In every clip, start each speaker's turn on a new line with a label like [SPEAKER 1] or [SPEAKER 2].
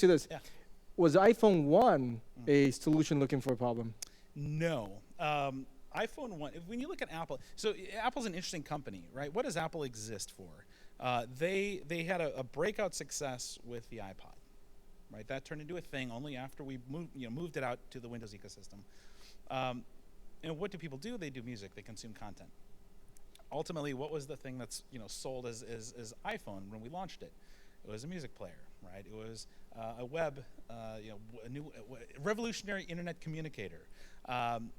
[SPEAKER 1] to this.
[SPEAKER 2] Yeah.
[SPEAKER 1] Was iPhone 1 a solution looking for a problem?
[SPEAKER 2] No. iPhone 1, when you look at Apple, so Apple's an interesting company, right? What does Apple exist for? They had a breakout success with the iPod, right? That turned into a thing only after we moved it out to the Windows ecosystem. And what do people do? They do music. They consume content. Ultimately, what was the thing that's sold as iPhone when we launched it? It was a music player, right? It was a web, a new revolutionary internet communicator, and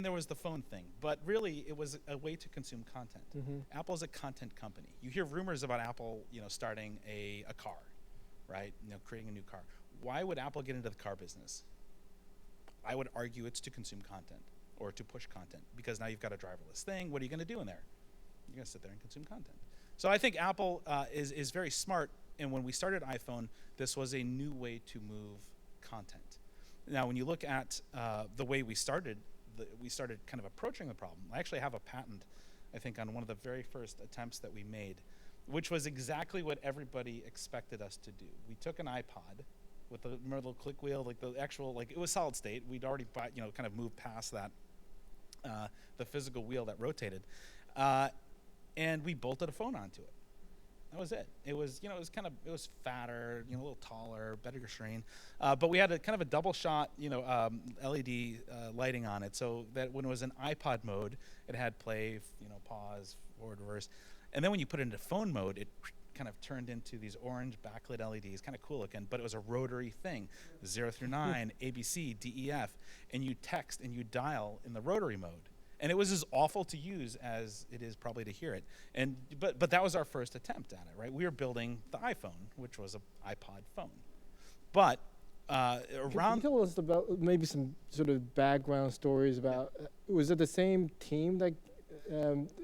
[SPEAKER 2] there was the phone thing. But really, it was a way to consume content. Apple's a content company. You hear rumors about Apple, starting a car, right? Creating a new car. Why would Apple get into the car business? I would argue it's to consume content or to push content, because now you've got a driverless thing. What are you going to do in there? You're going to sit there and consume content. So I think Apple is very smart. And when we started iPhone, this was a new way to move content. Now, when you look at the way we started kind of approaching the problem. I actually have a patent, I think, on one of the very first attempts that we made, which was exactly what everybody expected us to do. We took an iPod with the little click wheel, like the actual, like it was solid state. We'd already bought, kind of moved past that, the physical wheel that rotated, and we bolted a phone onto it. That was it. It was, it was fatter, a little taller, better screen, but we had a kind of a double shot, LED lighting on it, so that when it was in iPod mode, it had play, pause, forward, reverse, and then when you put it into phone mode, it kind of turned into these orange backlit LEDs, kind of cool looking, but it was a rotary thing, 0 through 9, A, B, C, D, E, F, and you text and you dial in the rotary mode. And it was as awful to use as it is probably to hear it. But that was our first attempt at it, right? We were building the iPhone, which was an iPod phone. But
[SPEAKER 1] Can you tell us about maybe some sort of background stories about, was it the same team that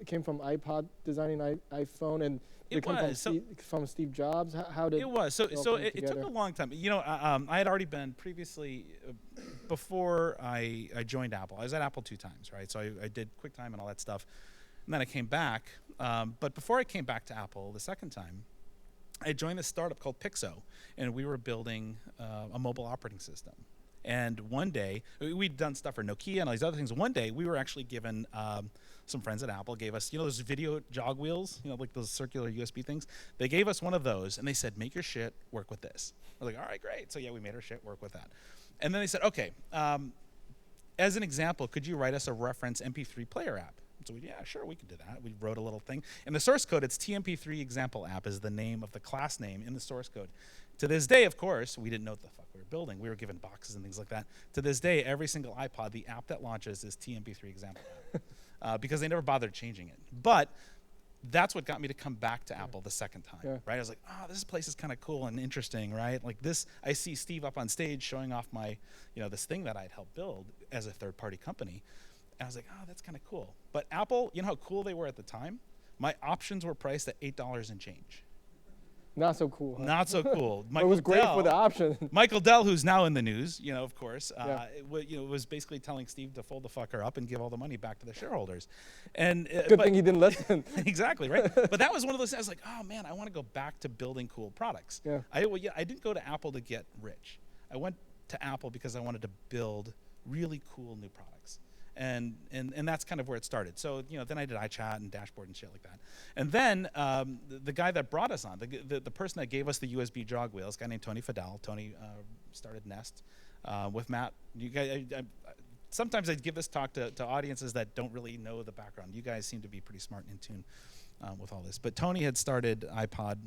[SPEAKER 1] came from iPod designing iPhone, and
[SPEAKER 2] it was
[SPEAKER 1] from Steve Jobs? How did
[SPEAKER 2] it was so it took a long time. I had already been previously before I joined Apple. I was at Apple 2 times, right? So I did QuickTime and all that stuff, and then I came back. But before I came back to Apple the second time, I joined this startup called Pixo, and we were building a mobile operating system. And one day, we'd done stuff for Nokia and all these other things. One day, we were actually given, some friends at Apple gave us, those video jog wheels, like those circular USB things. They gave us one of those, and they said, make your shit work with this. I was like, all right, great. So yeah, we made our shit work with that. And then they said, okay, as an example, could you write us a reference MP3 player app? So yeah, sure, we could do that. We wrote a little thing. In the source code, it's TMP3 example app is the name of the class name in the source code. To this day, of course, we didn't know what the fuck we were building. We were given boxes and things like that. To this day, every single iPod, the app that launches is TMP3 example app, because they never bothered changing it. But that's what got me to come back to Apple the second time, right? I was like, this place is kind of cool and interesting, right? Like this, I see Steve up on stage showing off my, this thing that I'd helped build as a third-party company. And I was like, that's kind of cool. But Apple, you know how cool they were at the time? My options were priced at $8 and change.
[SPEAKER 1] Not so cool. Huh?
[SPEAKER 2] Not so cool.
[SPEAKER 1] It was great for the option.
[SPEAKER 2] Michael Dell, who's now in the news, of course, was basically telling Steve to fold the fucker up and give all the money back to the shareholders. And
[SPEAKER 1] good thing he didn't listen.
[SPEAKER 2] Exactly, right? But that was one of those things. I was like, oh man, I want to go back to building cool products.
[SPEAKER 1] Yeah.
[SPEAKER 2] I didn't go to Apple to get rich. I went to Apple because I wanted to build really cool new products. And that's kind of where it started. So then I did iChat and dashboard and shit like that. And then the guy that brought us on, the person that gave us the USB jog wheel, this guy named Tony Fadell. Tony started Nest with Matt. You guys, sometimes I give this talk to audiences that don't really know the background. You guys seem to be pretty smart and in tune with all this. But Tony had started iPod,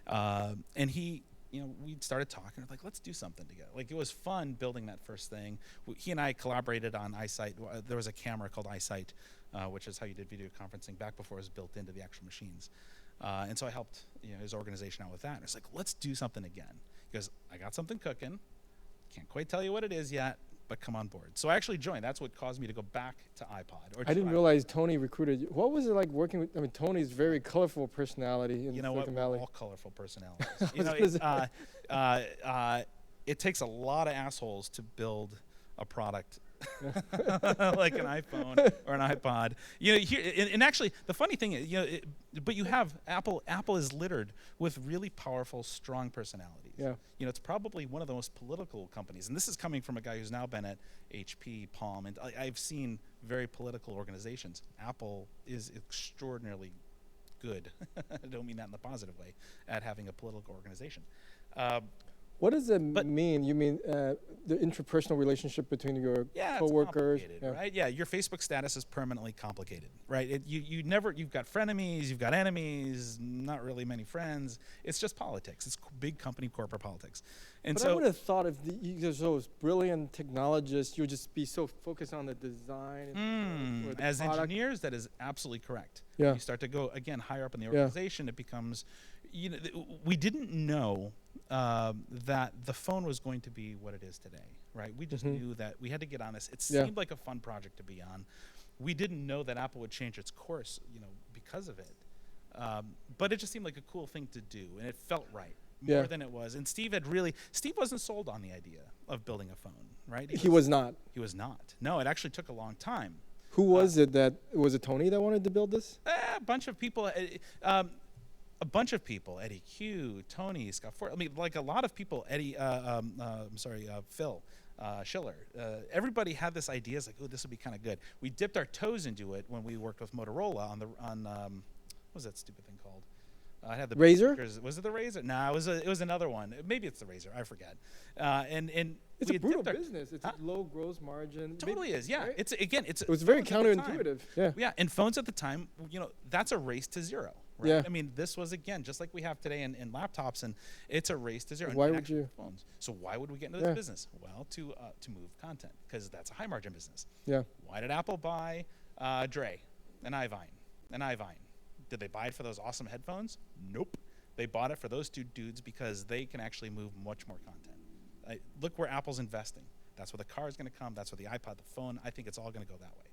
[SPEAKER 2] and he. We started talking, like, let's do something together. Like, it was fun building that first thing. He and I collaborated on iSight. There was a camera called iSight, which is how you did video conferencing back before it was built into the actual machines. And so I helped his organization out with that. And it's like, let's do something again. He goes, I got something cooking. Can't quite tell you what it is yet, but come on board. So I actually joined. That's what caused me to go back to iPod.
[SPEAKER 1] I didn't realize Tony recruited you. What was it like working with, Tony's very colorful personality in Silicon Valley.
[SPEAKER 2] We're all colorful personalities. It takes a lot of assholes to build a product like an iPhone or an iPod. You know, here, and actually, the funny thing is, you know, but you have Apple. Apple is littered with really powerful, strong personalities.
[SPEAKER 1] Yeah.
[SPEAKER 2] You know, it's probably one of the most political companies, and this is coming from a guy who's now been at HP, Palm, and I've seen very political organizations. Apple is extraordinarily good. I don't mean that in the positive way, at having a political organization.
[SPEAKER 1] What does it mean? You mean the interpersonal relationship between your coworkers?
[SPEAKER 2] It's complicated, right? Yeah, your Facebook status is permanently complicated, right? You've got frenemies, you've got enemies, not really many friends. It's just politics. It's big company corporate politics. And
[SPEAKER 1] but
[SPEAKER 2] so
[SPEAKER 1] I would have thought if you guys were those brilliant technologists, you would just be so focused on the design. Or the
[SPEAKER 2] as
[SPEAKER 1] product.
[SPEAKER 2] engineers, that is absolutely correct.
[SPEAKER 1] Yeah.
[SPEAKER 2] You start to go, again, higher up in the organization, it becomes, you know, we didn't know that the phone was going to be what it is today, right? We just knew that we had to get on this. It seemed like a fun project to be on. We didn't know that Apple would change its course, you know, because of it. But it just seemed like a cool thing to do, and it felt right more than it was. And Steve wasn't sold on the idea of building a phone, right?
[SPEAKER 1] He was not.
[SPEAKER 2] He was not. No, it actually took a long time.
[SPEAKER 1] Who was it that, was it Tony that wanted to build this?
[SPEAKER 2] A bunch of people. Eddie Q, Tony, Scott Ford. I mean, like a lot of people. Phil Schiller. Everybody had this idea. It's like, oh, this would be kind of good. We dipped our toes into it when we worked with Motorola on what was that stupid thing called? I had the
[SPEAKER 1] Razor.
[SPEAKER 2] Was it the Razor? No, it was another one. Maybe it's the Razor. I forget. And
[SPEAKER 1] it's a brutal business. It's a low gross margin.
[SPEAKER 2] Totally is. Yeah.
[SPEAKER 1] Right?
[SPEAKER 2] It
[SPEAKER 1] was very counterintuitive. Yeah.
[SPEAKER 2] Yeah. And phones at the time, you know, that's a race to zero. Right?
[SPEAKER 1] Yeah.
[SPEAKER 2] I mean, this was, again, just like we have today in laptops, and it's a race to zero.
[SPEAKER 1] Why would you?
[SPEAKER 2] Phones. So why would we get into this business? Well, to move content, because that's a high margin business.
[SPEAKER 1] Yeah.
[SPEAKER 2] Why did Apple buy Dre and iVine? Did they buy it for those awesome headphones? Nope. They bought it for those two dudes because they can actually move much more content. Look where Apple's investing. That's where the car is going to come. That's where the iPod, the phone. I think it's all going to go that way.